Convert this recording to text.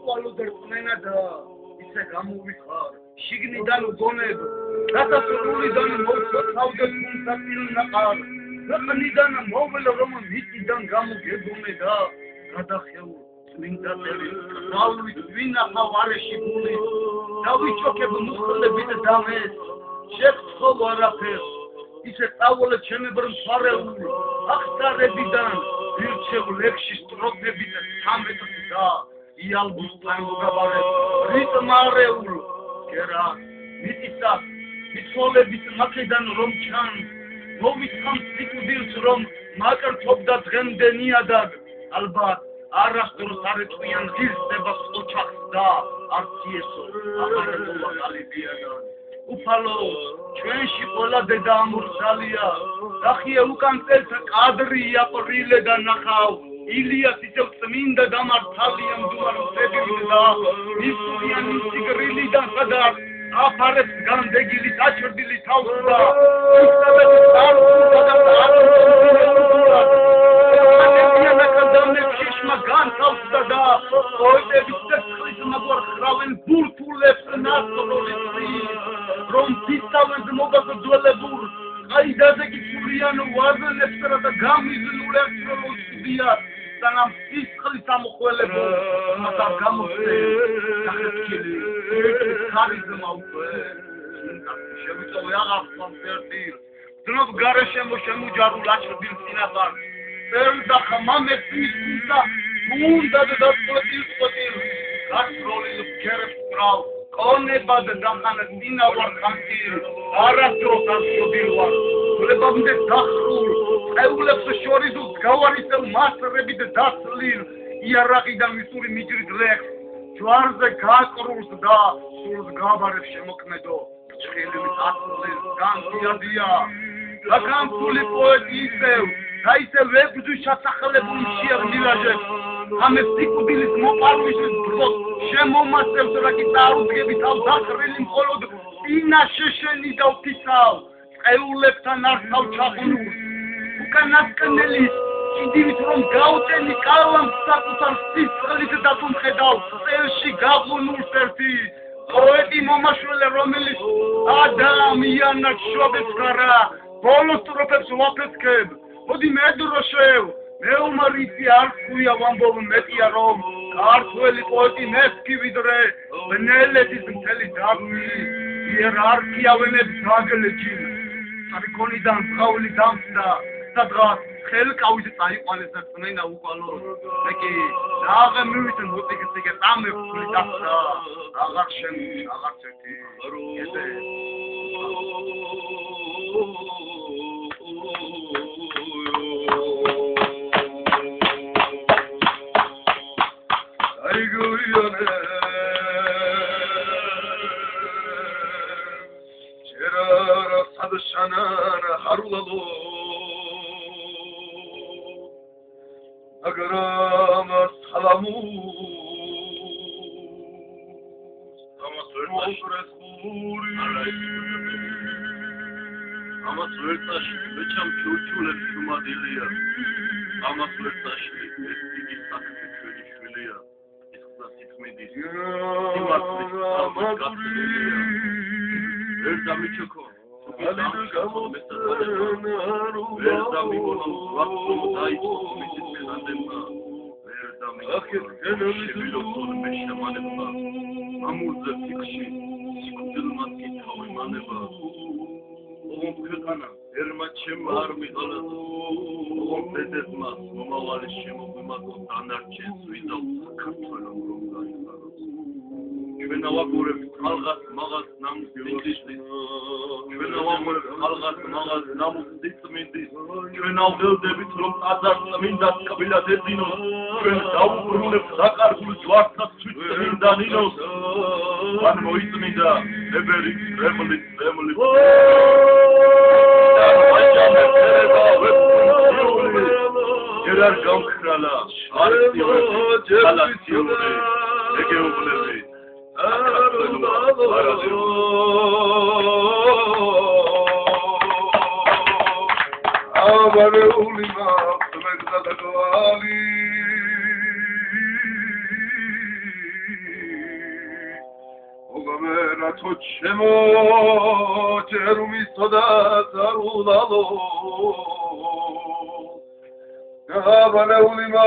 მოყვალო დერწმენა და ისე გამოვიხარ შიგნიდან გონებ რათა სრულიდან მოვცავდე თუნსა ნაყარ ხნიდან მოვლე რომ მიწიდან გამოგებუნე და გადახეულ წმინდა წელი რავით ვინახავ არეში გული დავიჩოქებ მუხლებით დამეს შეთხო არაფერს ისე წავალე ჩემებრ მსვარეული ახსარებიდან ვირჩევ ლექსში სტროფებით 13 და იალბუს წარმოგაბარებ რიტმარეულ კერა მიწისა მიცოლების მაქედან რომ ჩან მოვიწყამ სიკვდილს რომ მაკრთობდა დღემდე ნიადაგ ალბათ არასდროს არ ეწვიან ღირსებას ოჩახს და არც იესო აღარ მოვა ყალიბიანად უფალო ჩვენში ყველა დედა ამურსალია დახია უკან წელს კადრი აპრილე და ნახავ ილიას ისევ წმინდა დამართალია მდუმარწები და მისურიან სიგრილიდან სადა აფარებს განდეგილი დაჭრდილი თავს და ისაბეთ წარსულსა და ანებიან აკადამნე შიშმა განთავსდა და ოიტების ცეცხლის მაგვარ ხრავენ ბურთულებს ნასწოროლის რომ ფისთავენ მოგაგძველებურ ყაიდაზე გიწურიან ვაზნებს და გამიზნულებს როლსდია სანამ სისხლის ამხველებო და გამოსე სახეთკილი ხარიზმა უკვე შევიწოვე აღარ კონცერტი ძნობ გარეშე შემოჯარულ აჭრდილ წინაპარ და ხმამებს მისულდა უნდა დაწყვეტილ გასროლი ჯერებს კრავ კონებად დახანა წინა ვარ ხანტირ არასდროს არ შობილვარ ლებამდე დახრულ ეულებს შორის გავარისელ მასრებით დაცლილ იარაღიდან ვისური მიჯრით ლექს ჯვარზე გაკრულს და სულს გაბარებს შემოქმედო ჭხილივით აწვლის განძიადია გაგამფული პოეტი ისევ და ისევ ვებძვის ჩასახლებული შეღმილაჟებს ამე სიკვდილის მოპარვის ბრძოლ შემომასევს რა კი წარუდგები თავ დახრილი მხოლოდ წინაშეშენი და ვფიცავ წეულებთან არსავ ჩაღუნულს უკანასკნელი კიდივით რომ გავწენი კალამს საკუთარ სისხლით დათუმხედავ წელში გაღუნულს ერთი პოეტი მომაშველე რომელიც ადამიანად შობებს ხარა ბოლოს ტროფებს ვაფეთქებ მოდი მე დროშევ მეომარიცი არ ქვია ვამბობ მეტია რომ ქართველი პოეტი მესკი ვიდრე ბნელეთის მთელი დაბნი იერარქია ვენებს დაგლეჯინ არქონიდან ბღავილი დამსდა სადღაც ხელკავითი წაიყვანეს და წმენა უყალო მე კი დაღმევით მუსიკისიგე წამებ ფული დასდა აღარ შემი აღარ ცეთი ესე Şanar harulalı Agarama salamu Ama söyltaş Beçam çocuğuyla şumadiliya Ama söyltaş Eskidi sakıtı köyü şöylüya Eskiden gitmediyiz Dimatlık almak gazeteliya Özdami çoko Ჩვენა ვაგორებ ხალხას მაგას ნამუსდიდის ჩვენა ვაგორებ ხალხას მაგას ნამუსდიდის ჩვენა ველდებით რომ აზარს მინდა კბილად ეძინოს ჩვენ დაუბრუნებ საკარგულ ჯვარცას წმინდა ნინოს ან მოიწმინდა ნებერი რემლით და მაჯამე წერება ვებული ჯერარ გამხრალა ალაციოლე ეგეუბლები Amare ulima, tumekza da kovali. რათო ჩემო ჯერ უმისოდა სარულალო გაბანეული მა